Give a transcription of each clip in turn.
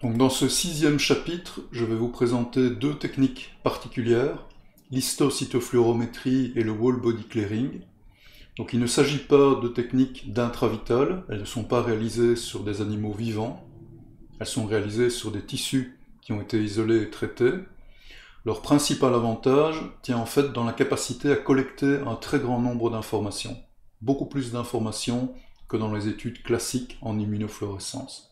Donc dans ce 6e chapitre, je vais vous présenter deux techniques particulières, l'histocytofluorométrie et le whole body clearing. Donc il ne s'agit pas de techniques d'intravital, elles ne sont pas réalisées sur des animaux vivants, elles sont réalisées sur des tissus qui ont été isolés et traités. Leur principal avantage tient en fait dans la capacité à collecter un très grand nombre d'informations, beaucoup plus d'informations que dans les études classiques en immunofluorescence.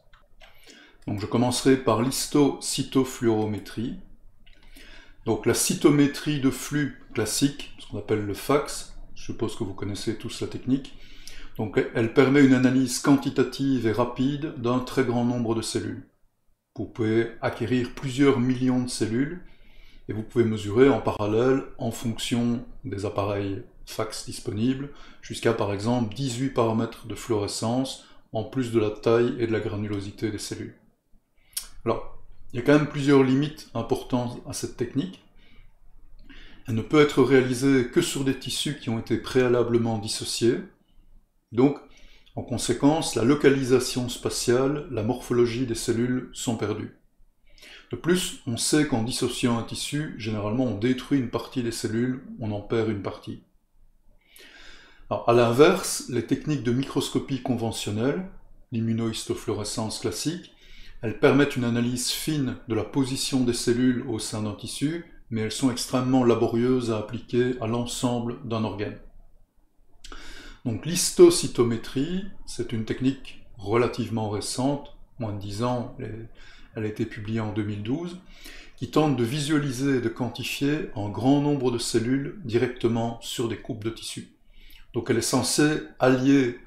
Donc je commencerai par l'histocytofluorométrie. Donc la cytométrie de flux classique, ce qu'on appelle le FACS, je suppose que vous connaissez tous la technique, donc elle permet une analyse quantitative et rapide d'un très grand nombre de cellules. Vous pouvez acquérir plusieurs millions de cellules et vous pouvez mesurer en parallèle, en fonction des appareils FACS disponibles, jusqu'à par exemple 18 paramètres de fluorescence, en plus de la taille et de la granulosité des cellules. Alors, il y a quand même plusieurs limites importantes à cette technique. Elle ne peut être réalisée que sur des tissus qui ont été préalablement dissociés. Donc, en conséquence, la localisation spatiale, la morphologie des cellules sont perdues. De plus, on sait qu'en dissociant un tissu, généralement on détruit une partie des cellules, on en perd une partie. Alors, à l'inverse, les techniques de microscopie conventionnelles, l'immunohistofluorescence classique, elles permettent une analyse fine de la position des cellules au sein d'un tissu, mais elles sont extrêmement laborieuses à appliquer à l'ensemble d'un organe. Donc l'histocytométrie, c'est une technique relativement récente, moins de 10 ans, elle a été publiée en 2012, qui tente de visualiser et de quantifier un grand nombre de cellules directement sur des coupes de tissu. Donc elle est censée allier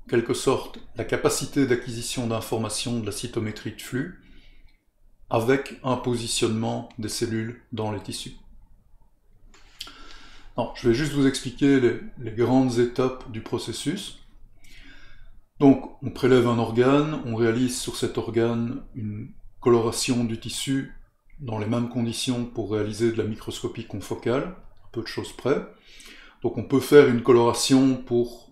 en quelque sorte la capacité d'acquisition d'informations de la cytométrie de flux avec un positionnement des cellules dans les tissus. Alors, je vais juste vous expliquer les grandes étapes du processus. Donc, on prélève un organe, on réalise sur cet organe une coloration du tissu dans les mêmes conditions pour réaliser de la microscopie confocale, à peu de choses près. Donc on peut faire une coloration pour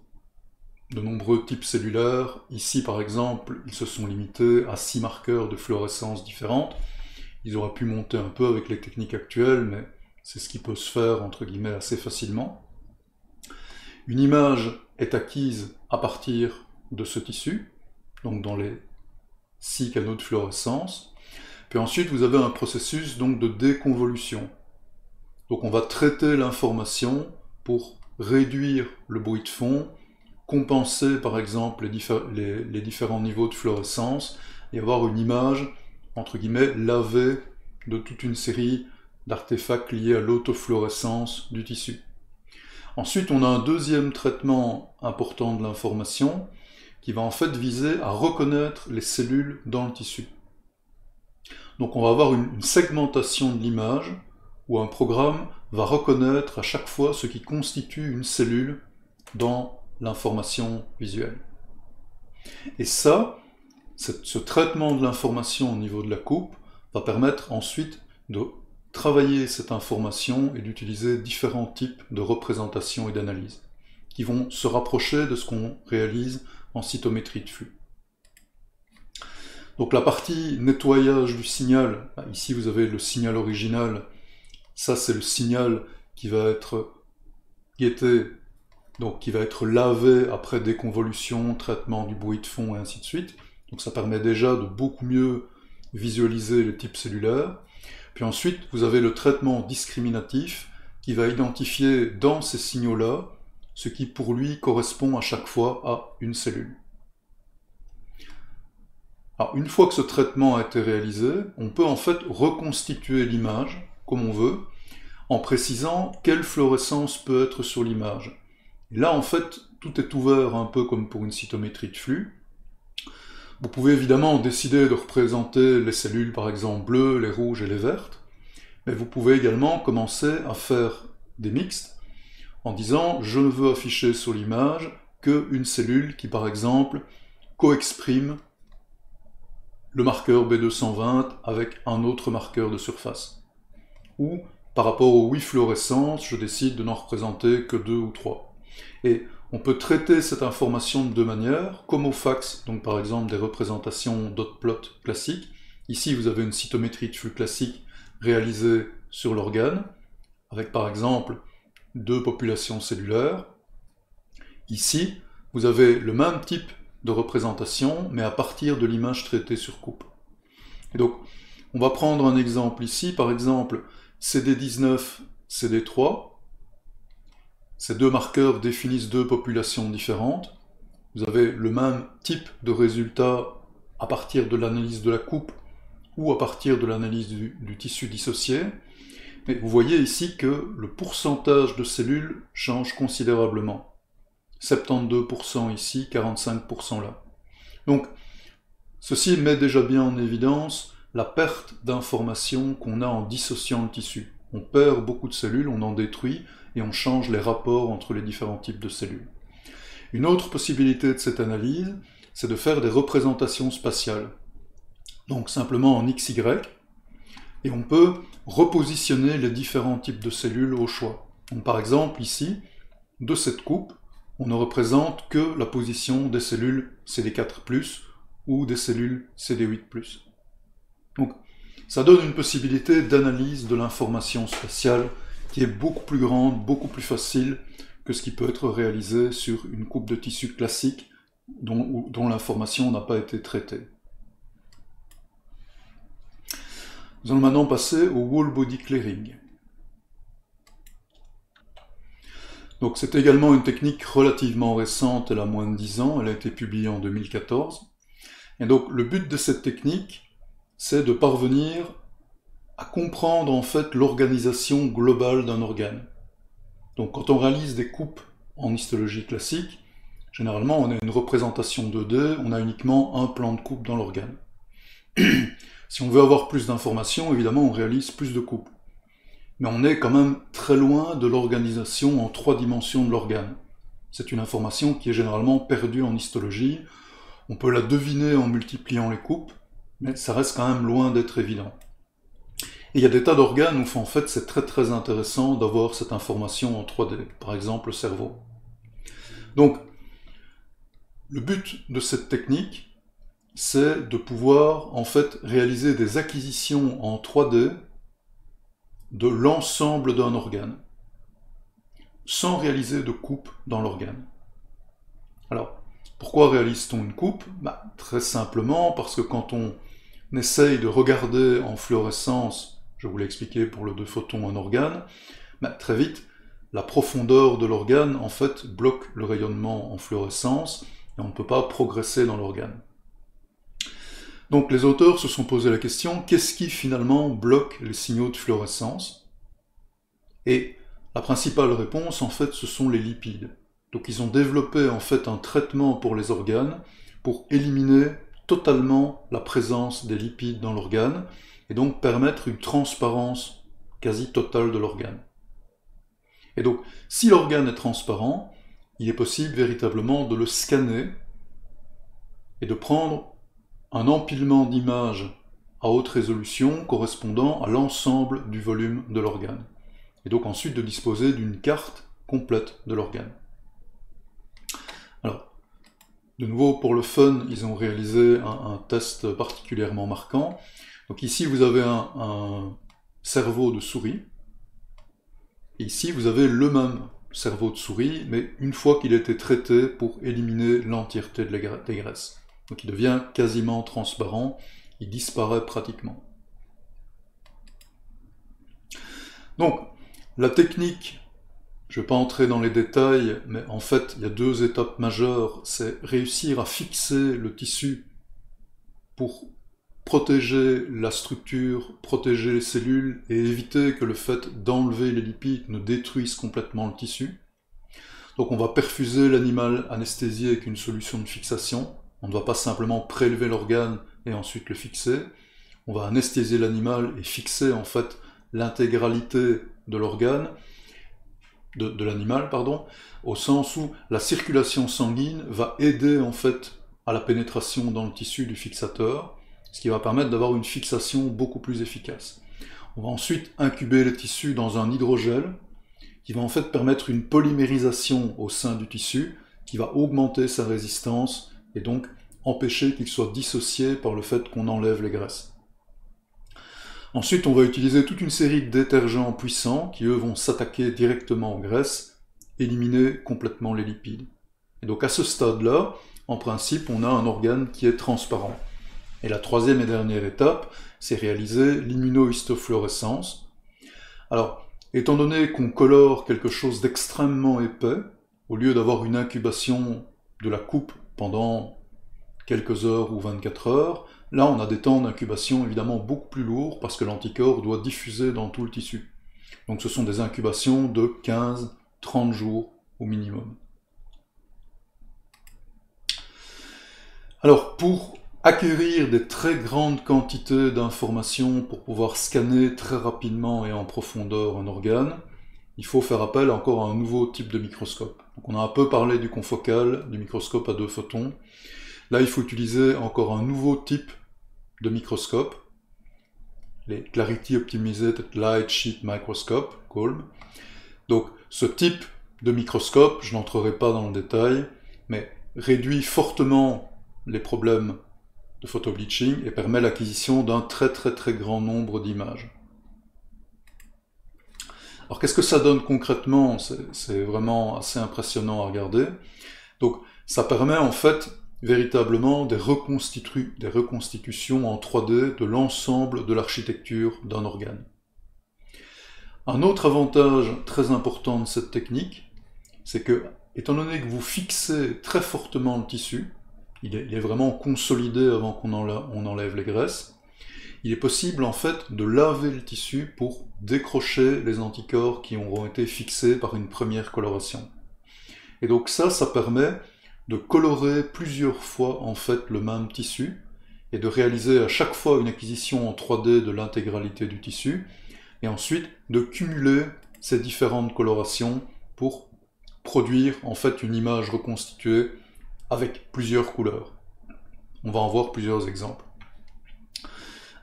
de nombreux types cellulaires. Ici, par exemple, ils se sont limités à 6 marqueurs de fluorescence différentes. Ils auraient pu monter un peu avec les techniques actuelles, mais c'est ce qui peut se faire, entre guillemets, assez facilement. Une image est acquise à partir de ce tissu, donc dans les 6 canaux de fluorescence. Puis ensuite, vous avez un processus donc de déconvolution. Donc on va traiter l'information pour réduire le bruit de fond, compenser par exemple les différents niveaux de fluorescence et avoir une image, entre guillemets, lavée de toute une série d'artefacts liés à l'autofluorescence du tissu. Ensuite, on a un deuxième traitement important de l'information qui va en fait viser à reconnaître les cellules dans le tissu. Donc on va avoir une segmentation de l'image où un programme va reconnaître à chaque fois ce qui constitue une cellule dans l'information visuelle. Et ça, ce traitement de l'information au niveau de la coupe va permettre ensuite de travailler cette information et d'utiliser différents types de représentations et d'analyses qui vont se rapprocher de ce qu'on réalise en cytométrie de flux. Donc la partie nettoyage du signal, ici vous avez le signal original, ça c'est le signal qui va être guetté, donc qui va être lavé après déconvolution, traitement du bruit de fond et ainsi de suite. Donc ça permet déjà de beaucoup mieux visualiser les types cellulaires. Puis ensuite, vous avez le traitement discriminatif qui va identifier dans ces signaux-là ce qui pour lui correspond à chaque fois à une cellule. Alors, une fois que ce traitement a été réalisé, on peut en fait reconstituer l'image comme on veut, en précisant quelle fluorescence peut être sur l'image. Là, en fait, tout est ouvert un peu comme pour une cytométrie de flux. Vous pouvez évidemment décider de représenter les cellules, par exemple, bleues, les rouges et les vertes, mais vous pouvez également commencer à faire des mixtes en disant « je ne veux afficher sur l'image qu'une cellule qui, par exemple, co-exprime le marqueur B220 avec un autre marqueur de surface. » Ou, par rapport aux 8 fluorescences, je décide de n'en représenter que 2 ou 3. Et on peut traiter cette information de deux manières, comme au fax, donc par exemple des représentations dot plot classiques, Ici, vous avez une cytométrie de flux classique réalisée sur l'organe, avec par exemple 2 populations cellulaires. Ici, vous avez le même type de représentation, mais à partir de l'image traitée sur coupe. Et donc, on va prendre un exemple ici, par exemple CD19, CD3. Ces 2 marqueurs définissent 2 populations différentes. Vous avez le même type de résultat à partir de l'analyse de la coupe ou à partir de l'analyse du tissu dissocié. Mais vous voyez ici que le pourcentage de cellules change considérablement. 72% ici, 45% là. Donc, ceci met déjà bien en évidence la perte d'informations qu'on a en dissociant le tissu. On perd beaucoup de cellules, on en détruit, et on change les rapports entre les différents types de cellules. Une autre possibilité de cette analyse, c'est de faire des représentations spatiales. Donc simplement en XY, et on peut repositionner les différents types de cellules au choix. Donc par exemple ici, de cette coupe, on ne représente que la position des cellules CD4+, ou des cellules CD8+. Donc ça donne une possibilité d'analyse de l'information spatiale qui est beaucoup plus grande, beaucoup plus facile que ce qui peut être réalisé sur une coupe de tissu classique dont l'information n'a pas été traitée. Nous allons maintenant passer au Whole Body Clearing. Donc c'est également une technique relativement récente, elle a moins de 10 ans, elle a été publiée en 2014. Et donc le but de cette technique, c'est de parvenir à comprendre en fait l'organisation globale d'un organe. Donc quand on réalise des coupes en histologie classique, généralement on a une représentation 2D, on a uniquement un plan de coupe dans l'organe. Si on veut avoir plus d'informations, évidemment on réalise plus de coupes. Mais on est quand même très loin de l'organisation en 3 dimensions de l'organe. C'est une information qui est généralement perdue en histologie. On peut la deviner en multipliant les coupes, mais ça reste quand même loin d'être évident. Et il y a des tas d'organes où en fait c'est très intéressant d'avoir cette information en 3D, par exemple le cerveau. Donc, le but de cette technique, c'est de pouvoir en fait réaliser des acquisitions en 3D de l'ensemble d'un organe, sans réaliser de coupe dans l'organe. Alors, pourquoi réalise-t-on une coupe? Très simplement parce que quand on essaye de regarder en fluorescence, je vous l'ai expliqué pour le 2 photons un organe, très vite, la profondeur de l'organe en fait bloque le rayonnement en fluorescence et on ne peut pas progresser dans l'organe. Donc les auteurs se sont posé la question, qu'est-ce qui finalement bloque les signaux de fluorescence? Et la principale réponse, en fait, ce sont les lipides. Donc ils ont développé en fait un traitement pour les organes pour éliminer totalement la présence des lipides dans l'organe et donc permettre une transparence quasi totale de l'organe. Et donc, si l'organe est transparent, il est possible véritablement de le scanner et de prendre un empilement d'images à haute résolution correspondant à l'ensemble du volume de l'organe. Et donc ensuite de disposer d'une carte complète de l'organe. Alors, de nouveau pour le fun, ils ont réalisé un test particulièrement marquant. Donc ici vous avez un cerveau de souris, et ici vous avez le même cerveau de souris, mais une fois qu'il a été traité pour éliminer l'entièreté des graisses. Donc il devient quasiment transparent, il disparaît pratiquement. Donc la technique, je ne vais pas entrer dans les détails, mais en fait il y a 2 étapes majeures, c'est réussir à fixer le tissu pour protéger la structure, protéger les cellules et éviter que le fait d'enlever les lipides ne détruise complètement le tissu. Donc on va perfuser l'animal anesthésié avec une solution de fixation. On ne va pas simplement prélever l'organe et ensuite le fixer. On va anesthésier l'animal et fixer en fait l'intégralité de l'organe, de l'animal, pardon, au sens où la circulation sanguine va aider en fait à la pénétration dans le tissu du fixateur, ce qui va permettre d'avoir une fixation beaucoup plus efficace. On va ensuite incuber le tissu dans un hydrogel qui va en fait permettre une polymérisation au sein du tissu qui va augmenter sa résistance et donc empêcher qu'il soit dissocié par le fait qu'on enlève les graisses. Ensuite, on va utiliser toute une série de détergents puissants qui, eux, vont s'attaquer directement aux graisses, éliminer complètement les lipides. Et donc à ce stade-là, en principe, on a un organe qui est transparent. Et la troisième et dernière étape, c'est réaliser l'immunohistofluorescence. Alors, étant donné qu'on colore quelque chose d'extrêmement épais, au lieu d'avoir une incubation de la coupe pendant quelques heures ou 24 heures, là on a des temps d'incubation évidemment beaucoup plus lourds parce que l'anticorps doit diffuser dans tout le tissu. Donc ce sont des incubations de 15-30 jours au minimum. Alors pour acquérir des très grandes quantités d'informations pour pouvoir scanner très rapidement et en profondeur un organe, il faut faire appel encore à un nouveau type de microscope. Donc on a un peu parlé du confocal, du microscope à 2 photons. Là, il faut utiliser encore un nouveau type de microscope, les Clarity Optimized Light Sheet Microscope, COLM. Donc ce type de microscope, je n'entrerai pas dans le détail, mais réduit fortement les problèmes de photobleaching et permet l'acquisition d'un très grand nombre d'images. Alors qu'est-ce que ça donne concrètement? C'est vraiment assez impressionnant à regarder. Donc ça permet en fait véritablement des reconstitutions en 3D de l'ensemble de l'architecture d'un organe. Un autre avantage très important de cette technique, c'est que, étant donné que vous fixez très fortement le tissu, il est vraiment consolidé avant qu'on enlève les graisses, il est possible en fait de laver le tissu pour décrocher les anticorps qui auront été fixés par une première coloration. Et donc ça permet de colorer plusieurs fois en fait le même tissu et de réaliser à chaque fois une acquisition en 3D de l'intégralité du tissu et ensuite de cumuler ces différentes colorations pour produire en fait une image reconstituée avec plusieurs couleurs. On va en voir plusieurs exemples.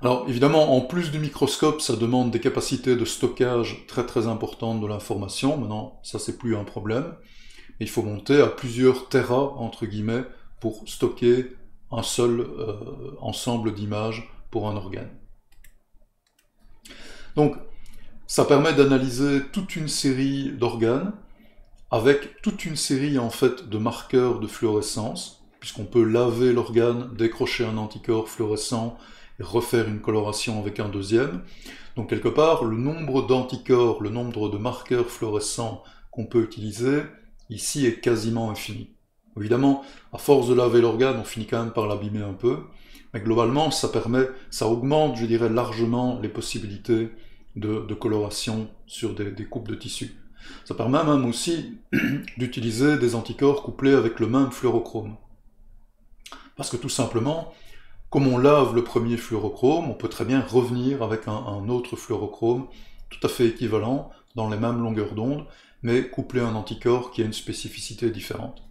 Alors évidemment, en plus du microscope, ça demande des capacités de stockage très importantes de l'information. Maintenant, ça c'est plus un problème. Il faut monter à plusieurs terras, entre guillemets, pour stocker un seul ensemble d'images pour un organe. Donc, ça permet d'analyser toute une série d'organes, avec toute une série en fait de marqueurs de fluorescence, puisqu'on peut laver l'organe, décrocher un anticorps fluorescent et refaire une coloration avec un deuxième. Donc quelque part, le nombre d'anticorps, le nombre de marqueurs fluorescents qu'on peut utiliser, ici est quasiment infini. Évidemment, à force de laver l'organe, on finit quand même par l'abîmer un peu, mais globalement, ça augmente, je dirais, largement les possibilités de coloration sur des coupes de tissu. Ça permet même aussi d'utiliser des anticorps couplés avec le même fluorochrome. Parce que tout simplement, comme on lave le premier fluorochrome, on peut très bien revenir avec un autre fluorochrome tout à fait équivalent, dans les mêmes longueurs d'onde, mais couplé à un anticorps qui a une spécificité différente.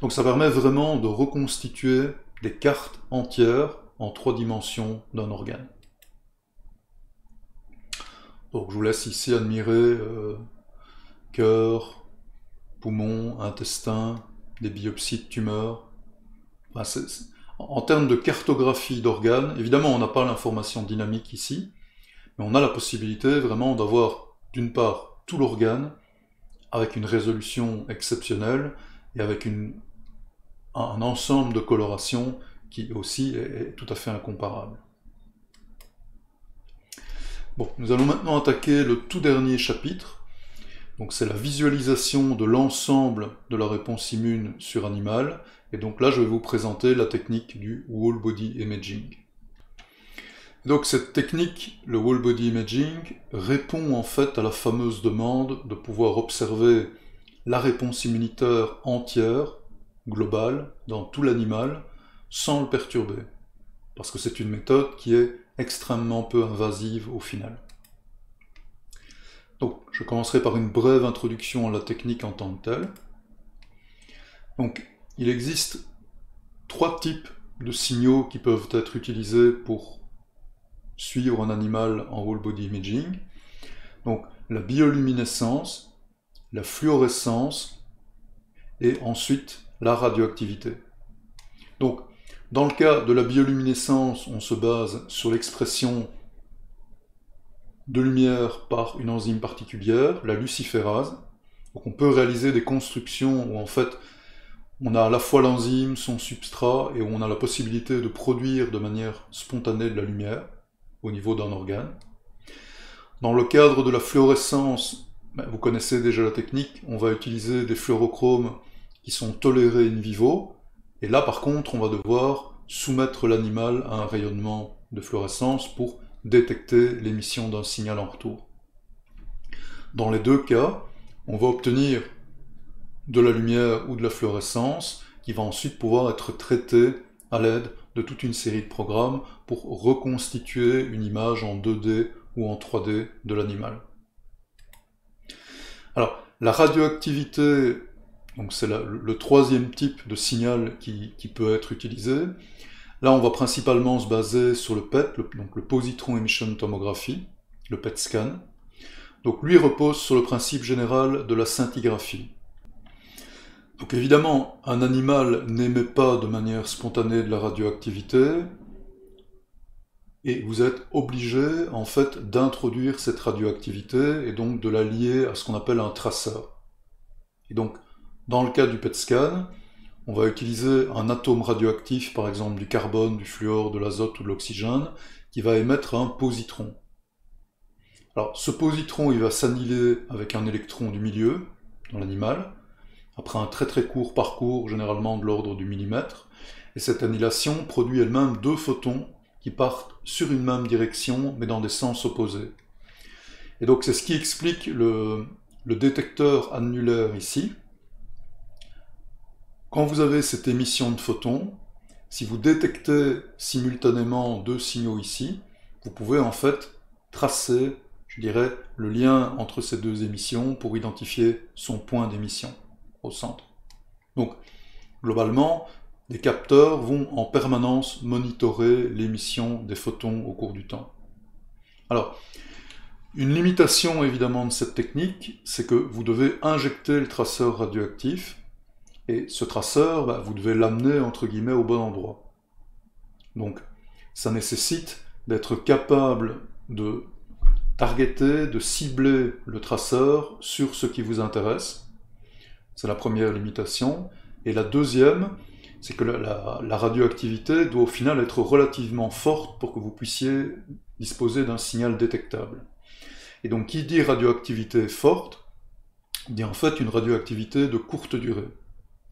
Donc ça permet vraiment de reconstituer des cartes entières en 3 dimensions d'un organe. Donc je vous laisse ici admirer cœur, poumon, intestin, des biopsies de tumeurs. Enfin, en termes de cartographie d'organes, évidemment on n'a pas l'information dynamique ici, mais on a la possibilité vraiment d'avoir d'une part tout l'organe avec une résolution exceptionnelle et avec un ensemble de colorations qui aussi est tout à fait incomparable. Bon, nous allons maintenant attaquer le tout dernier chapitre. Donc c'est la visualisation de l'ensemble de la réponse immune sur animal. Et donc là, je vais vous présenter la technique du Whole Body Imaging. Donc cette technique, le Whole Body Imaging, répond en fait à la fameuse demande de pouvoir observer la réponse immunitaire entière, globale, dans tout l'animal, sans le perturber. Parce que c'est une méthode qui est extrêmement peu invasive au final. Donc je commencerai par une brève introduction à la technique en tant que telle. Donc il existe 3 types de signaux qui peuvent être utilisés pour suivre un animal en whole body imaging. Donc la bioluminescence, la fluorescence et ensuite la radioactivité. Donc dans le cas de la bioluminescence, on se base sur l'expression de lumière par une enzyme particulière, la luciférase. Donc on peut réaliser des constructions où en fait on a à la fois l'enzyme, son substrat, et où on a la possibilité de produire de manière spontanée de la lumière au niveau d'un organe. Dans le cadre de la fluorescence, vous connaissez déjà la technique, on va utiliser des fluorochromes qui sont tolérés in vivo, et là par contre on va devoir soumettre l'animal à un rayonnement de fluorescence pour détecter l'émission d'un signal en retour. Dans les deux cas, on va obtenir de la lumière ou de la fluorescence qui va ensuite pouvoir être traitée à l'aide de toute une série de programmes pour reconstituer une image en 2D ou en 3D de l'animal. Alors, la radioactivité, donc c'est le troisième type de signal qui peut être utilisé. Là, on va principalement se baser sur le PET, donc le Positron Emission Tomography, le PET scan. Donc lui repose sur le principe général de la scintigraphie. Donc évidemment, un animal n'émet pas de manière spontanée de la radioactivité, et vous êtes obligé en fait d'introduire cette radioactivité et donc de la lier à ce qu'on appelle un traceur. Et donc, dans le cas du PET scan, on va utiliser un atome radioactif, par exemple du carbone, du fluor, de l'azote ou de l'oxygène, qui va émettre un positron. Alors, ce positron, il va s'annihiler avec un électron du milieu, dans l'animal, après un très très court parcours, généralement de l'ordre du millimètre, et cette annihilation produit elle-même deux photons qui partent sur une même direction, mais dans des sens opposés. Et donc c'est ce qui explique le détecteur annulaire ici. Quand vous avez cette émission de photons, si vous détectez simultanément deux signaux ici, vous pouvez en fait tracer, je dirais, le lien entre ces deux émissions pour identifier son point d'émission au centre. Donc, globalement, les capteurs vont en permanence monitorer l'émission des photons au cours du temps. Alors, une limitation évidemment de cette technique, c'est que vous devez injecter le traceur radioactif, et ce traceur, vous devez l'amener entre guillemets au bon endroit. Donc, ça nécessite d'être capable de targeter, de cibler le traceur sur ce qui vous intéresse. C'est la première limitation. Et la deuxième, c'est que la radioactivité doit au final être relativement forte pour que vous puissiez disposer d'un signal détectable. Et donc, qui dit radioactivité forte, dit en fait une radioactivité de courte durée.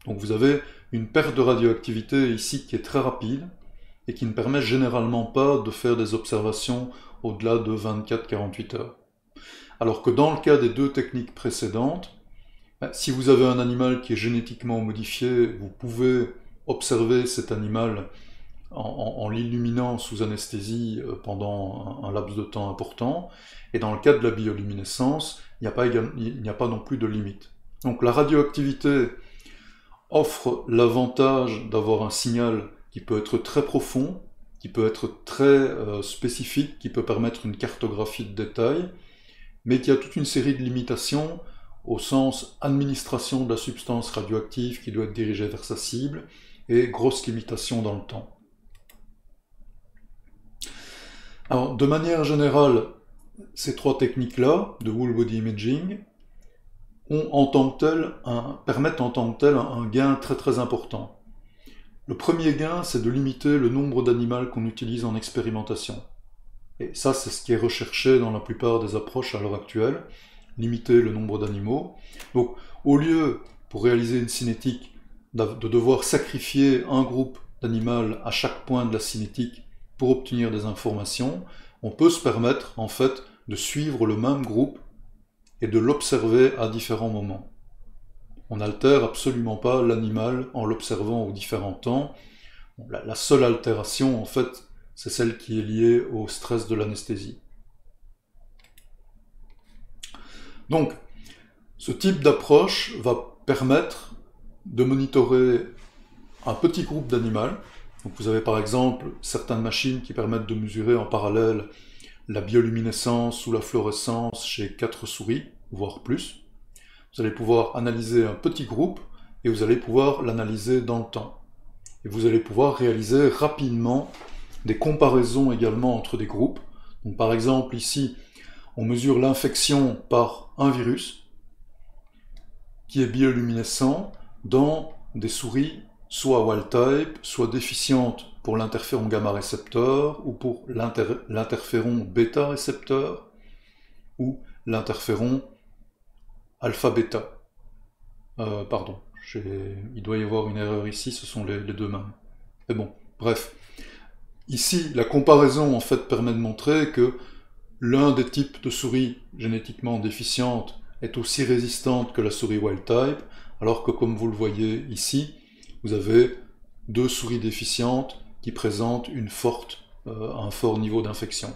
Donc vous avez une perte de radioactivité ici qui est très rapide et qui ne permet généralement pas de faire des observations au-delà de 24-48 heures. Alors que dans le cas des deux techniques précédentes, si vous avez un animal qui est génétiquement modifié, vous pouvez observer cet animal en l'illuminant sous anesthésie pendant un laps de temps important, et dans le cas de la bioluminescence, il n'y a pas non plus de limite. Donc la radioactivité offre l'avantage d'avoir un signal qui peut être très profond, qui peut être très spécifique, qui peut permettre une cartographie de détail, mais qui a toute une série de limitations au sens administration de la substance radioactive qui doit être dirigée vers sa cible, et grosses limitations dans le temps. Alors, de manière générale, ces trois techniques-là, de whole body imaging, permettent en tant que tel un gain très très important. Le premier gain, c'est de limiter le nombre d'animaux qu'on utilise en expérimentation. Et ça, c'est ce qui est recherché dans la plupart des approches à l'heure actuelle, limiter le nombre d'animaux. Donc, au lieu, pour réaliser une cinétique, de devoir sacrifier un groupe d'animaux à chaque point de la cinétique pour obtenir des informations, on peut se permettre, en fait, de suivre le même groupe et de l'observer à différents moments. On n'altère absolument pas l'animal en l'observant aux différents temps. La seule altération, en fait, c'est celle qui est liée au stress de l'anesthésie. Donc, ce type d'approche va permettre de monitorer un petit groupe d'animaux. Donc vous avez par exemple certaines machines qui permettent de mesurer en parallèle la bioluminescence ou la fluorescence chez 4 souris, voire plus. Vous allez pouvoir analyser un petit groupe et vous allez pouvoir l'analyser dans le temps. Et vous allez pouvoir réaliser rapidement des comparaisons également entre des groupes. Donc par exemple ici, on mesure l'infection par un virus qui est bioluminescent dans des souris soit wild type, soit déficientes pour l'interféron gamma récepteur ou pour l'interféron bêta récepteur ou l'interféron alpha-bêta. Pardon, il doit y avoir une erreur ici, ce sont les deux mêmes. Mais bon, bref. Ici, la comparaison en fait permet de montrer que l'un des types de souris génétiquement déficientes est aussi résistante que la souris wild type, alors que comme vous le voyez ici, vous avez deux souris déficientes qui présentent un fort niveau d'infection.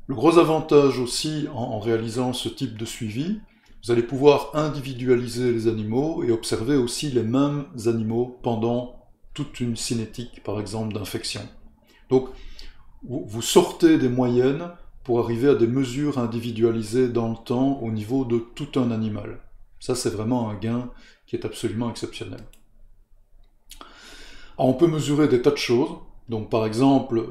Le gros avantage aussi en réalisant ce type de suivi, vous allez pouvoir individualiser les animaux et observer aussi les mêmes animaux pendant toute une cinétique, par exemple, d'infection. Donc, vous sortez des moyennes pour arriver à des mesures individualisées dans le temps au niveau de tout un animal. Ça, c'est vraiment un gain qui est absolument exceptionnel. Alors, on peut mesurer des tas de choses. Donc, par exemple,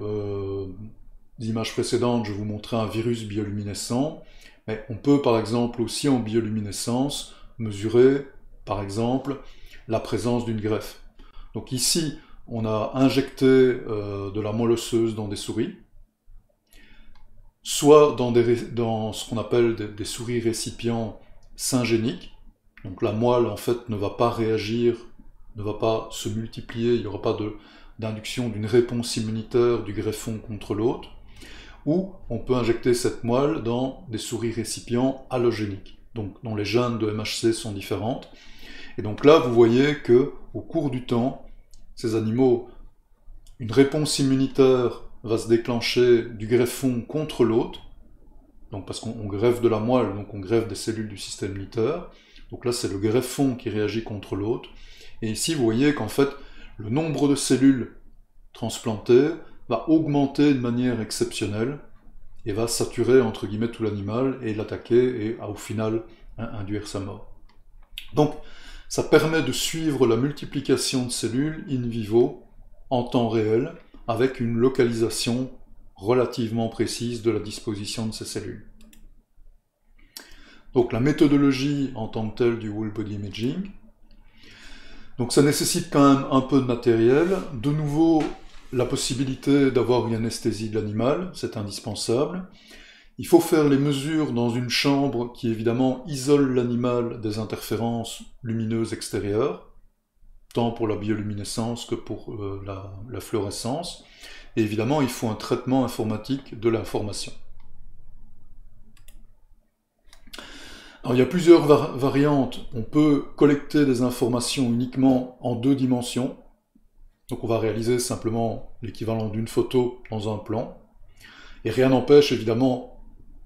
l'image précédente, je vous montrais un virus bioluminescent. Mais on peut, par exemple, aussi en bioluminescence, mesurer, par exemple, la présence d'une greffe. Donc ici, on a injecté de la moelle osseuse dans des souris, soit dans ce qu'on appelle des souris récipients syngéniques. Donc la moelle, en fait, ne va pas réagir, ne va pas se multiplier, il n'y aura pas d'induction d'une réponse immunitaire du greffon contre l'autre. Ou on peut injecter cette moelle dans des souris récipients allogéniques, donc dont les gènes de MHC sont différentes. Et donc là, vous voyez que au cours du temps, ces animaux, une réponse immunitaire va se déclencher du greffon contre l'hôte, donc parce qu'on greffe de la moelle, donc on greffe des cellules du système immunitaire. Donc là, c'est le greffon qui réagit contre l'hôte. Et ici, vous voyez qu'en fait, le nombre de cellules transplantées va augmenter de manière exceptionnelle et va saturer, entre guillemets, tout l'animal et l'attaquer et, au final, induire sa mort. Donc, ça permet de suivre la multiplication de cellules in vivo en temps réel avec une localisation relativement précise de la disposition de ces cellules. Donc la méthodologie en tant que telle du whole body imaging. Donc ça nécessite quand même un peu de matériel. De nouveau, la possibilité d'avoir une anesthésie de l'animal, c'est indispensable. Il faut faire les mesures dans une chambre qui évidemment isole l'animal des interférences lumineuses extérieures, tant pour la bioluminescence que pour la fluorescence. Et évidemment, il faut un traitement informatique de l'information. Alors, il y a plusieurs variantes. On peut collecter des informations uniquement en 2 dimensions. Donc on va réaliser simplement l'équivalent d'une photo dans un plan. Et rien n'empêche évidemment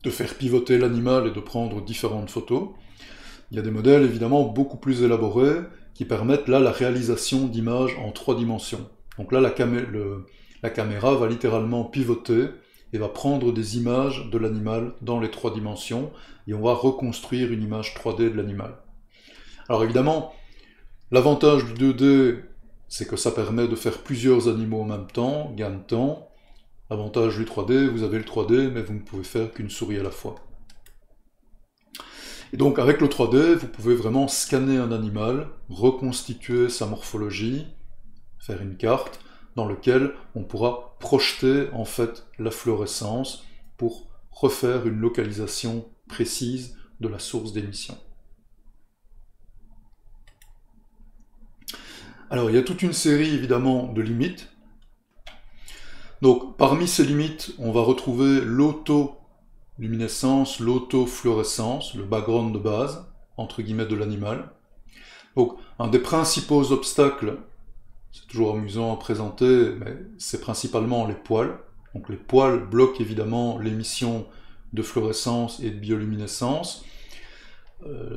de faire pivoter l'animal et de prendre différentes photos. Il y a des modèles évidemment beaucoup plus élaborés qui permettent là la réalisation d'images en 3 dimensions. Donc là la caméra va littéralement pivoter et va prendre des images de l'animal dans les 3 dimensions et on va reconstruire une image 3D de l'animal. Alors évidemment, l'avantage du 2D, c'est que ça permet de faire plusieurs animaux en même temps, gain de temps. L'avantage du 3D, vous avez le 3D, mais vous ne pouvez faire qu'une souris à la fois. Et donc avec le 3D, vous pouvez vraiment scanner un animal, reconstituer sa morphologie, faire une carte, dans laquelle on pourra projeter en fait la fluorescence pour refaire une localisation précise de la source d'émission. Alors il y a toute une série évidemment de limites. Donc parmi ces limites, on va retrouver l'autoluminescence, l'autofluorescence, le background de base, entre guillemets, de l'animal. Donc un des principaux obstacles, c'est toujours amusant à présenter, mais c'est principalement les poils. Donc les poils bloquent évidemment l'émission de fluorescence et de bioluminescence.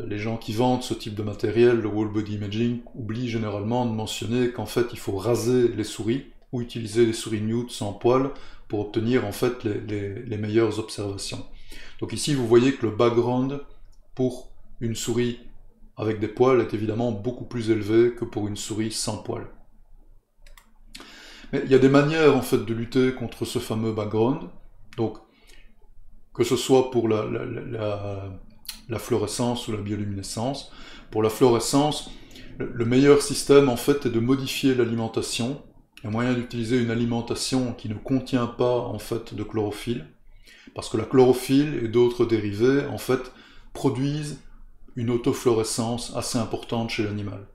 Les gens qui vendent ce type de matériel, le whole body imaging, oublient généralement de mentionner qu'en fait il faut raser les souris ou utiliser les souris nude sans poils pour obtenir en fait les meilleures observations. Donc ici vous voyez que le background pour une souris avec des poils est évidemment beaucoup plus élevé que pour une souris sans poils. Mais il y a des manières en fait de lutter contre ce fameux background. Donc que ce soit pour la fluorescence ou la bioluminescence. Pour la fluorescence, le meilleur système en fait est de modifier l'alimentation. Il y a moyen d'utiliser une alimentation qui ne contient pas en fait de chlorophylle, parce que la chlorophylle et d'autres dérivés en fait produisent une autofluorescence assez importante chez l'animal.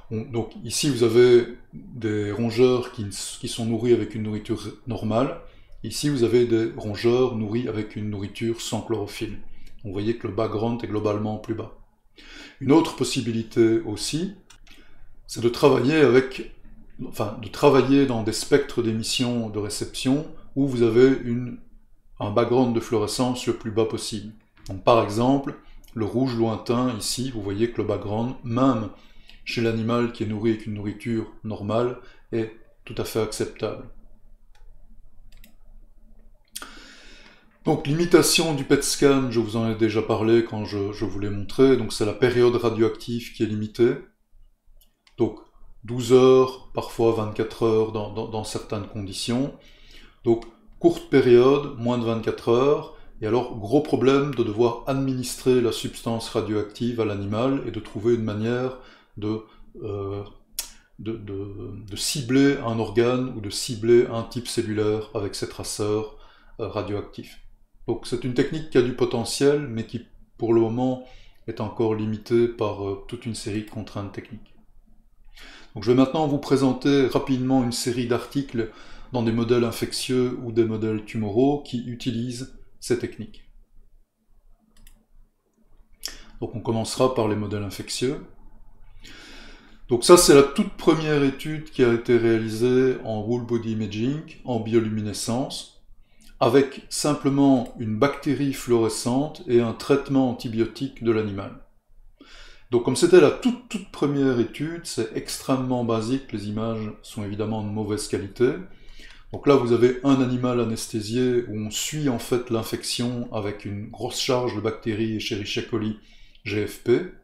Donc ici vous avez des rongeurs qui sont nourris avec une nourriture normale. Ici vous avez des rongeurs nourris avec une nourriture sans chlorophylle. Vous voyez que le background est globalement plus bas. Une autre possibilité aussi, c'est de travailler dans des spectres d'émission de réception où vous avez un background de fluorescence le plus bas possible. Donc par exemple, le rouge lointain ici, vous voyez que le background, même chez l'animal qui est nourri avec une nourriture normale, est tout à fait acceptable. Donc l'imitation du PET scan, je vous en ai déjà parlé quand je vous l'ai montré, donc c'est la période radioactive qui est limitée. Donc 12 heures, parfois 24 heures dans certaines conditions. Donc courte période, moins de 24 heures, et alors gros problème de devoir administrer la substance radioactive à l'animal et de trouver une manière de cibler un organe ou de cibler un type cellulaire avec ces traceurs radioactifs. Donc c'est une technique qui a du potentiel, mais qui pour le moment est encore limitée par toute une série de contraintes techniques. Donc je vais maintenant vous présenter rapidement une série d'articles dans des modèles infectieux ou des modèles tumoraux qui utilisent ces techniques. Donc on commencera par les modèles infectieux. Donc ça c'est la toute première étude qui a été réalisée en whole body imaging, en bioluminescence, avec simplement une bactérie fluorescente et un traitement antibiotique de l'animal. Donc comme c'était la toute première étude, c'est extrêmement basique, les images sont évidemment de mauvaise qualité. Donc là vous avez un animal anesthésié où on suit en fait l'infection avec une grosse charge de bactéries Escherichia coli GFP.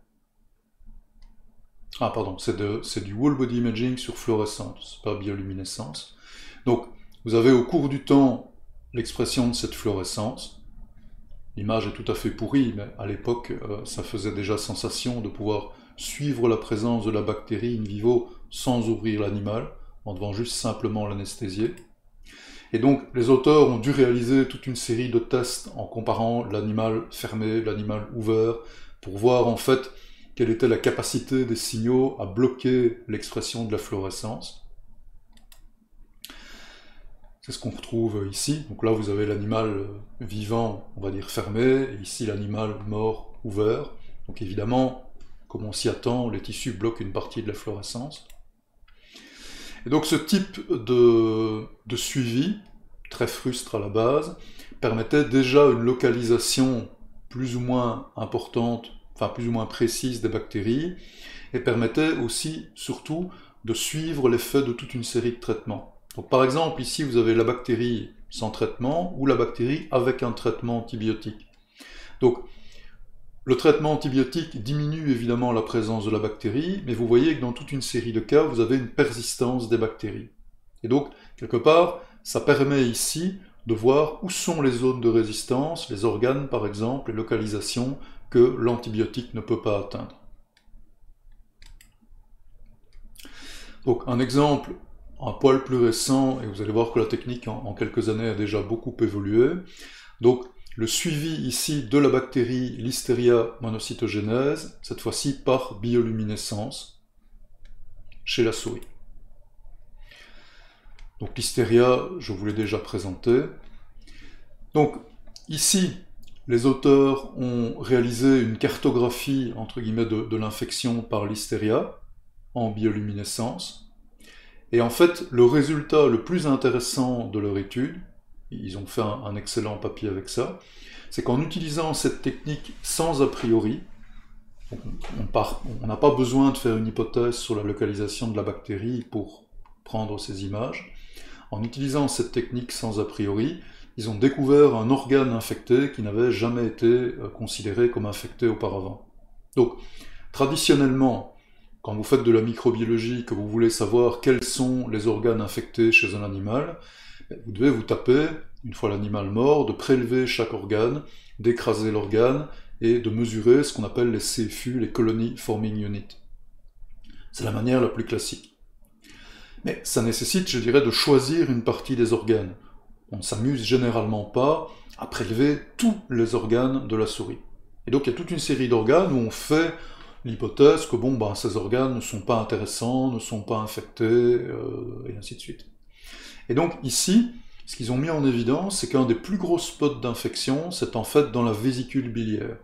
Ah pardon, c'est du whole body imaging sur fluorescence, pas bioluminescence. Donc vous avez au cours du temps l'expression de cette fluorescence. L'image est tout à fait pourrie, mais à l'époque, ça faisait déjà sensation de pouvoir suivre la présence de la bactérie in vivo sans ouvrir l'animal, en devant juste simplement l'anesthésier. Et donc, les auteurs ont dû réaliser toute une série de tests en comparant l'animal fermé, l'animal ouvert, pour voir en fait quelle était la capacité des signaux à bloquer l'expression de la fluorescence. C'est ce qu'on retrouve ici. Donc là, vous avez l'animal vivant, on va dire fermé, et ici l'animal mort, ouvert. Donc évidemment, comme on s'y attend, les tissus bloquent une partie de la fluorescence. Et donc ce type de suivi, très frustre à la base, permettait déjà une localisation plus ou moins importante, enfin plus ou moins précise des bactéries, et permettait aussi, surtout, de suivre l'effet de toute une série de traitements. Donc par exemple, ici vous avez la bactérie sans traitement ou la bactérie avec un traitement antibiotique. Donc le traitement antibiotique diminue évidemment la présence de la bactérie, mais vous voyez que dans toute une série de cas, vous avez une persistance des bactéries. Et donc, quelque part, ça permet ici de voir où sont les zones de résistance, les organes par exemple, les localisations que l'antibiotique ne peut pas atteindre. Donc un exemple un poil plus récent, et vous allez voir que la technique en quelques années a déjà beaucoup évolué. Donc le suivi ici de la bactérie Listeria monocytogenes, cette fois-ci par bioluminescence, chez la souris. Donc Listeria, je vous l'ai déjà présenté. Donc ici, les auteurs ont réalisé une cartographie entre guillemets de l'infection par Listeria en bioluminescence. Et en fait, le résultat le plus intéressant de leur étude, ils ont fait un excellent papier avec ça, c'est qu'en utilisant cette technique sans a priori, on n'a pas besoin de faire une hypothèse sur la localisation de la bactérie pour prendre ces images, en utilisant cette technique sans a priori, ils ont découvert un organe infecté qui n'avait jamais été considéré comme infecté auparavant. Donc, traditionnellement, quand vous faites de la microbiologie, que vous voulez savoir quels sont les organes infectés chez un animal, vous devez vous taper une fois l'animal mort, de prélever chaque organe, d'écraser l'organe et de mesurer ce qu'on appelle les CFU, les Colony Forming Unit. C'est la manière la plus classique. Mais ça nécessite, je dirais, de choisir une partie des organes. On ne s'amuse généralement pas à prélever tous les organes de la souris. Et donc il y a toute une série d'organes où on fait l'hypothèse que ces organes ne sont pas intéressants, ne sont pas infectés, et ainsi de suite. Et donc ici, ce qu'ils ont mis en évidence, c'est qu'un des plus gros spots d'infection, c'est en fait dans la vésicule biliaire,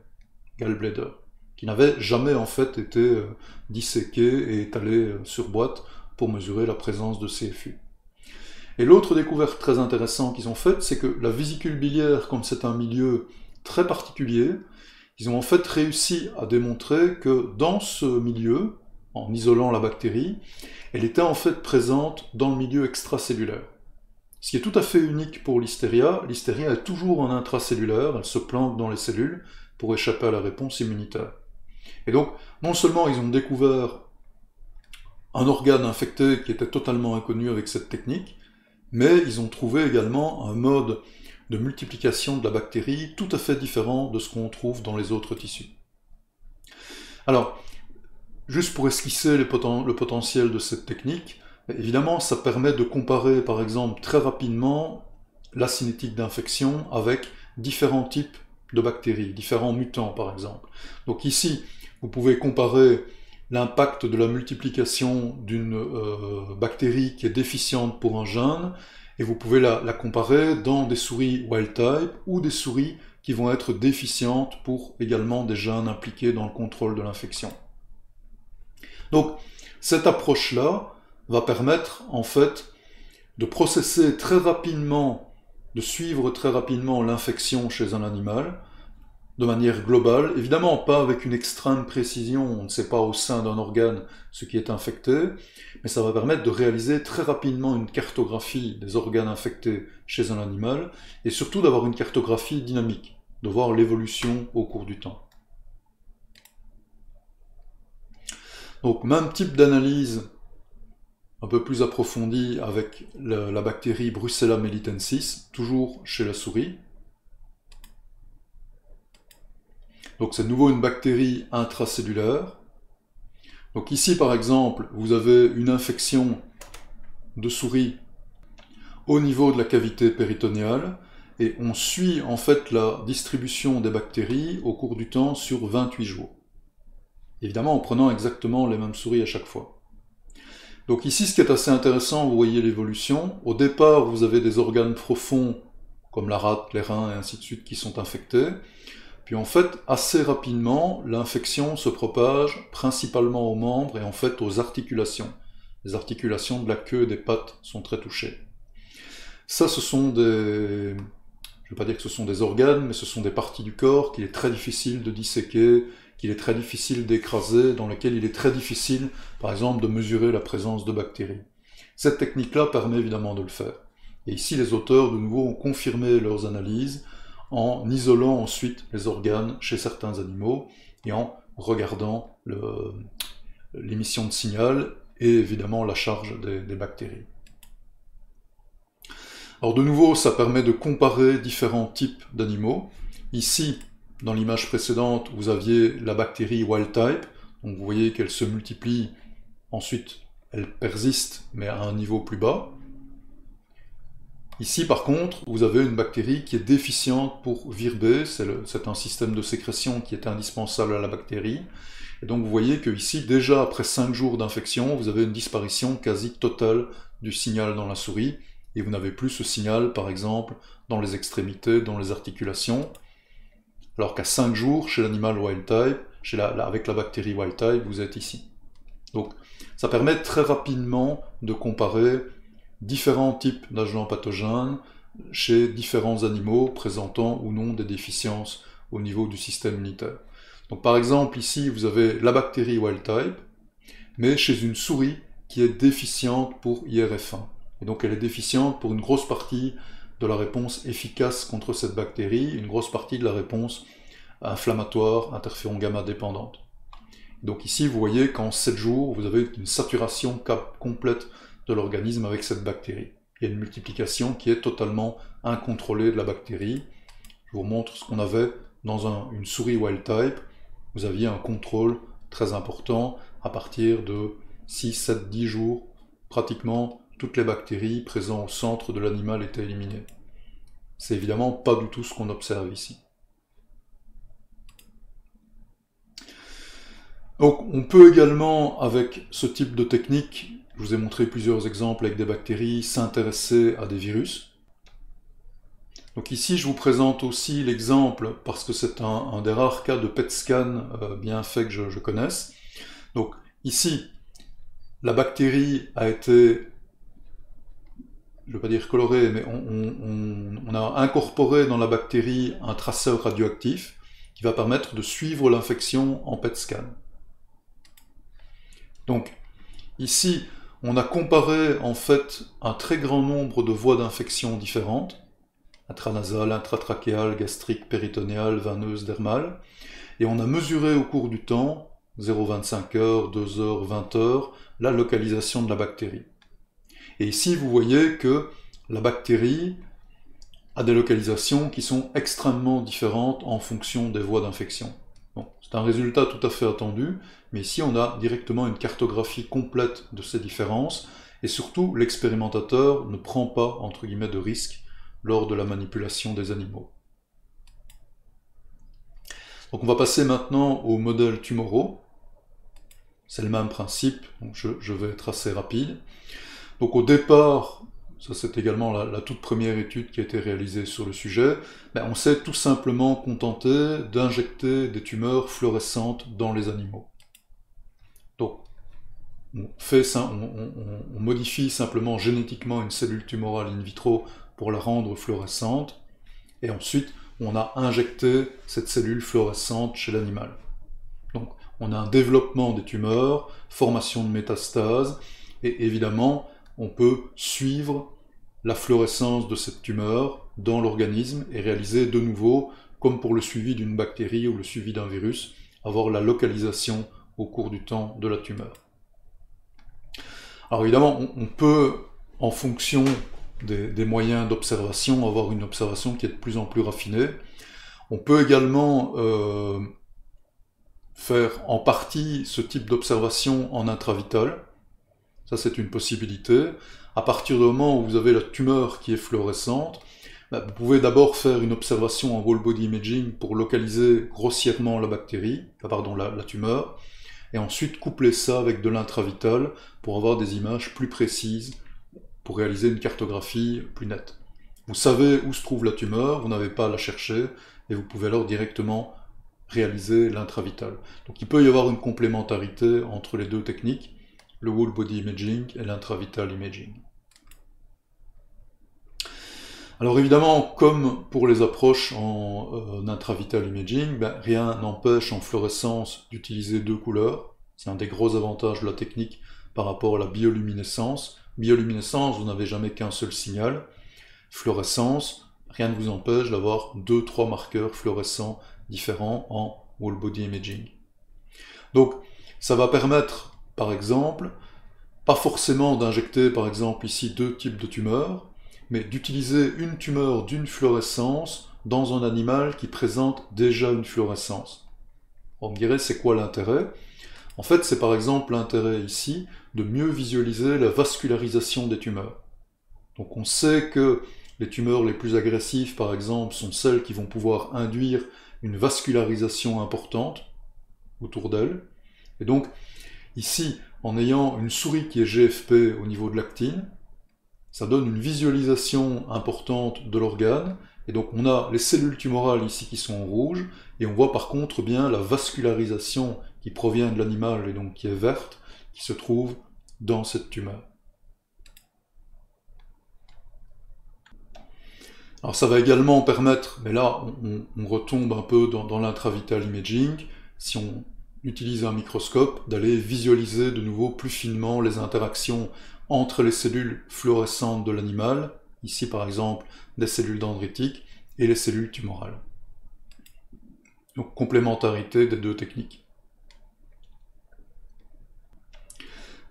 gallbladder, qui n'avait jamais en fait été disséqué et étalé sur boîte pour mesurer la présence de CFU. Et l'autre découverte très intéressante qu'ils ont faite, c'est que la vésicule biliaire, comme c'est un milieu très particulier, ils ont en fait réussi à démontrer que dans ce milieu, en isolant la bactérie, elle était en fait présente dans le milieu extracellulaire. Ce qui est tout à fait unique pour l'hystéria est toujours en intracellulaire, elle se planque dans les cellules pour échapper à la réponse immunitaire. Et donc, non seulement ils ont découvert un organe infecté qui était totalement inconnu avec cette technique, mais ils ont trouvé également un mode de multiplication de la bactérie tout à fait différent de ce qu'on trouve dans les autres tissus. Alors, juste pour esquisser le potentiel de cette technique, évidemment, ça permet de comparer, par exemple, très rapidement la cinétique d'infection avec différents types de bactéries, différents mutants, par exemple. Donc ici, vous pouvez comparer l'impact de la multiplication d'une bactérie qui est déficiente pour un gène, et vous pouvez la comparer dans des souris wild-type ou des souris qui vont être déficientes pour également des gènes impliqués dans le contrôle de l'infection. Donc, cette approche-là va permettre, en fait, de processer très rapidement, de suivre très rapidement l'infection chez un animal, de manière globale, évidemment pas avec une extrême précision, on ne sait pas au sein d'un organe ce qui est infecté, mais ça va permettre de réaliser très rapidement une cartographie des organes infectés chez un animal, et surtout d'avoir une cartographie dynamique, de voir l'évolution au cours du temps. Donc même type d'analyse un peu plus approfondie avec la bactérie Brucella melitensis, toujours chez la souris. Donc c'est de nouveau une bactérie intracellulaire. Donc ici par exemple, vous avez une infection de souris au niveau de la cavité péritonéale, et on suit en fait la distribution des bactéries au cours du temps sur 28 jours. Évidemment en prenant exactement les mêmes souris à chaque fois. Donc ici ce qui est assez intéressant, vous voyez l'évolution. Au départ vous avez des organes profonds comme la rate, les reins et ainsi de suite qui sont infectés. Puis en fait, assez rapidement, l'infection se propage principalement aux membres et en fait aux articulations. Les articulations de la queue et des pattes sont très touchées. Ça, ce sont des... Je ne veux pas dire que ce sont des organes, mais ce sont des parties du corps qu'il est très difficile de disséquer, qu'il est très difficile d'écraser, dans lesquelles il est très difficile, par exemple, de mesurer la présence de bactéries. Cette technique-là permet évidemment de le faire. Et ici, les auteurs, de nouveau, ont confirmé leurs analyses, en isolant ensuite les organes chez certains animaux et en regardant l'émission de signal et évidemment la charge des bactéries. Alors de nouveau, ça permet de comparer différents types d'animaux. Ici, dans l'image précédente, vous aviez la bactérie wild type, donc vous voyez qu'elle se multiplie, ensuite elle persiste mais à un niveau plus bas. Ici, par contre, vous avez une bactérie qui est déficiente pour VIR-B, c'est un système de sécrétion qui est indispensable à la bactérie. Et donc vous voyez que ici, déjà après 5 jours d'infection, vous avez une disparition quasi totale du signal dans la souris, et vous n'avez plus ce signal, par exemple, dans les extrémités, dans les articulations, alors qu'à 5 jours, chez l'animal wild-type, avec la bactérie wild-type, vous êtes ici. Donc ça permet très rapidement de comparer différents types d'agents pathogènes chez différents animaux présentant ou non des déficiences au niveau du système immunitaire. Donc par exemple ici vous avez la bactérie wild type, mais chez une souris qui est déficiente pour IRF1. Et donc elle est déficiente pour une grosse partie de la réponse efficace contre cette bactérie, une grosse partie de la réponse inflammatoire interféron gamma dépendante. Donc ici vous voyez qu'en 7 jours vous avez une saturation complète de l'organisme avec cette bactérie. il y a une multiplication qui est totalement incontrôlée de la bactérie. Je vous montre ce qu'on avait dans une souris wild type. Vous aviez un contrôle très important à partir de 6, 7, 10 jours. Pratiquement toutes les bactéries présentes au centre de l'animal étaient éliminées. C'est évidemment pas du tout ce qu'on observe ici. Donc on peut également, avec ce type de technique, je vous ai montré plusieurs exemples avec des bactéries, s'intéresser à des virus. Donc ici je vous présente aussi l'exemple, parce que c'est un des rares cas de PET scan bien fait que je connaisse. Donc ici, la bactérie a été, je ne veux pas dire colorée, mais on a incorporé dans la bactérie un traceur radioactif qui va permettre de suivre l'infection en PET scan. Donc ici, on a comparé en fait un très grand nombre de voies d'infection différentes, intranasale, intratrachéale, gastrique, péritonéale, veineuse, dermale, et on a mesuré au cours du temps, 0,25 heures, 2 heures, 20 heures, la localisation de la bactérie. Et ici, vous voyez que la bactérie a des localisations qui sont extrêmement différentes en fonction des voies d'infection. Bon, c'est un résultat tout à fait attendu, mais ici on a directement une cartographie complète de ces différences, et surtout l'expérimentateur ne prend pas, entre guillemets, de risque lors de la manipulation des animaux. Donc on va passer maintenant au modèle tumoraux. C'est le même principe, donc je vais être assez rapide. Donc au départ, ça c'est également la toute première étude qui a été réalisée sur le sujet, on s'est tout simplement contenté d'injecter des tumeurs fluorescentes dans les animaux. Donc on modifie simplement génétiquement une cellule tumorale in vitro pour la rendre fluorescente, et ensuite on a injecté cette cellule fluorescente chez l'animal. Donc on a un développement des tumeurs, formation de métastases, et évidemment on peut suivre la fluorescence de cette tumeur dans l'organisme et réaliser de nouveau, comme pour le suivi d'une bactérie ou le suivi d'un virus, avoir la localisation au cours du temps de la tumeur. Alors évidemment, on peut, en fonction des moyens d'observation, avoir une observation qui est de plus en plus raffinée. On peut également faire en partie ce type d'observation en intravital. Ça, c'est une possibilité. À partir du moment où vous avez la tumeur qui est fluorescente, vous pouvez d'abord faire une observation en whole body imaging pour localiser grossièrement la tumeur, et ensuite coupler ça avec de l'intravital pour avoir des images plus précises, pour réaliser une cartographie plus nette. Vous savez où se trouve la tumeur, vous n'avez pas à la chercher, et vous pouvez alors directement réaliser l'intravital. Donc il peut y avoir une complémentarité entre les deux techniques, le whole body imaging et l'intravital imaging. Alors évidemment, comme pour les approches en intravital imaging, rien n'empêche en fluorescence d'utiliser deux couleurs. C'est un des gros avantages de la technique par rapport à la bioluminescence. Bioluminescence, vous n'avez jamais qu'un seul signal. Fluorescence, rien ne vous empêche d'avoir 2-3 marqueurs fluorescents différents en whole body imaging. Donc ça va permettre, par exemple, pas forcément d'injecter par exemple ici deux types de tumeurs, mais d'utiliser une tumeur d'une fluorescence dans un animal qui présente déjà une fluorescence. On me dirait, c'est quoi l'intérêt? En fait, c'est par exemple l'intérêt ici de mieux visualiser la vascularisation des tumeurs. Donc on sait que les tumeurs les plus agressives, par exemple, sont celles qui vont pouvoir induire une vascularisation importante autour d'elles. Et donc, ici, en ayant une souris qui est GFP au niveau de l'actine, ça donne une visualisation importante de l'organe, et donc on a les cellules tumorales ici qui sont en rouge, et on voit par contre bien la vascularisation qui provient de l'animal, et donc qui est verte, qui se trouve dans cette tumeur. Alors ça va également permettre, mais là on retombe un peu dans l'intravital imaging, si on utilise un microscope, d'aller visualiser de nouveau plus finement les interactions entre les cellules fluorescentes de l'animal, ici par exemple des cellules dendritiques, et les cellules tumorales. Donc complémentarité des deux techniques.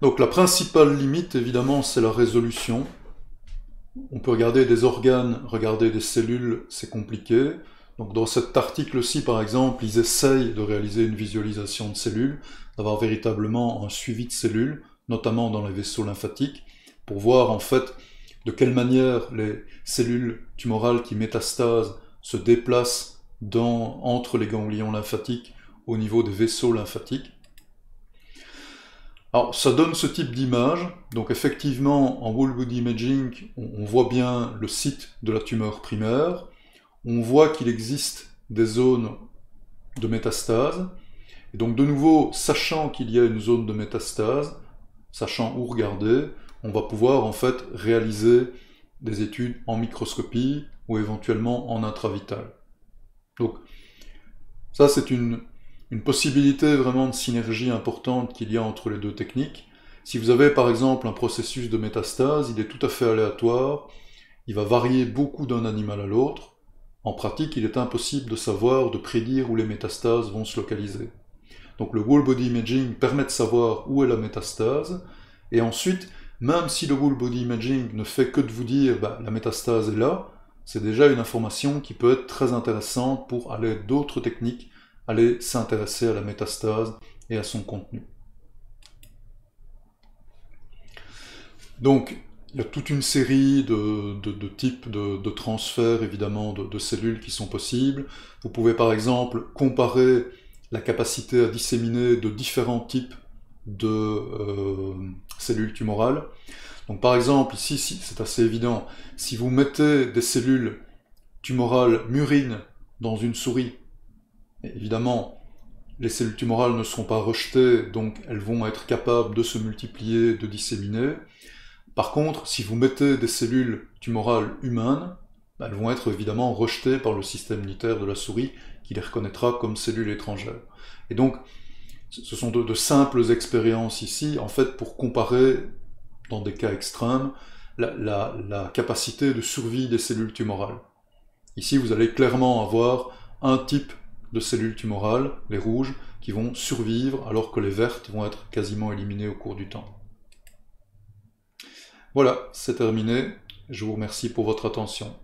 Donc la principale limite évidemment c'est la résolution. On peut regarder des organes, regarder des cellules, c'est compliqué. Donc dans cet article-ci, par exemple, ils essayent de réaliser une visualisation de cellules, d'avoir véritablement un suivi de cellules, notamment dans les vaisseaux lymphatiques, pour voir en fait de quelle manière les cellules tumorales qui métastasent se déplacent entre les ganglions lymphatiques au niveau des vaisseaux lymphatiques. Alors ça donne ce type d'image, donc effectivement en whole body imaging on voit bien le site de la tumeur primaire, on voit qu'il existe des zones de métastase, et donc de nouveau, sachant qu'il y a une zone de métastase, sachant où regarder, on va pouvoir en fait réaliser des études en microscopie ou éventuellement en intravital. Donc ça c'est une possibilité vraiment de synergie importante qu'il y a entre les deux techniques. Si vous avez par exemple un processus de métastase, il est tout à fait aléatoire, il va varier beaucoup d'un animal à l'autre. En pratique, il est impossible de savoir, de prédire où les métastases vont se localiser. Donc le whole body imaging permet de savoir où est la métastase, et ensuite, même si le whole body imaging ne fait que de vous dire la métastase est là, c'est déjà une information qui peut être très intéressante pour, à l'aide d'autres techniques, aller s'intéresser à la métastase et à son contenu. Donc, il y a toute une série de types de transferts, évidemment, de cellules qui sont possibles. Vous pouvez, par exemple, comparer la capacité à disséminer de différents types de cellules tumorales. Donc, par exemple, ici, c'est assez évident, si vous mettez des cellules tumorales murines dans une souris, évidemment, les cellules tumorales ne seront pas rejetées, donc elles vont être capables de se multiplier, de disséminer. Par contre, si vous mettez des cellules tumorales humaines, elles vont être évidemment rejetées par le système immunitaire de la souris, qui les reconnaîtra comme cellules étrangères. Et donc, ce sont de simples expériences ici, en fait, pour comparer, dans des cas extrêmes, la capacité de survie des cellules tumorales. Ici, vous allez clairement avoir un type de cellules tumorales, les rouges, qui vont survivre, alors que les vertes vont être quasiment éliminées au cours du temps. Voilà, c'est terminé. Je vous remercie pour votre attention.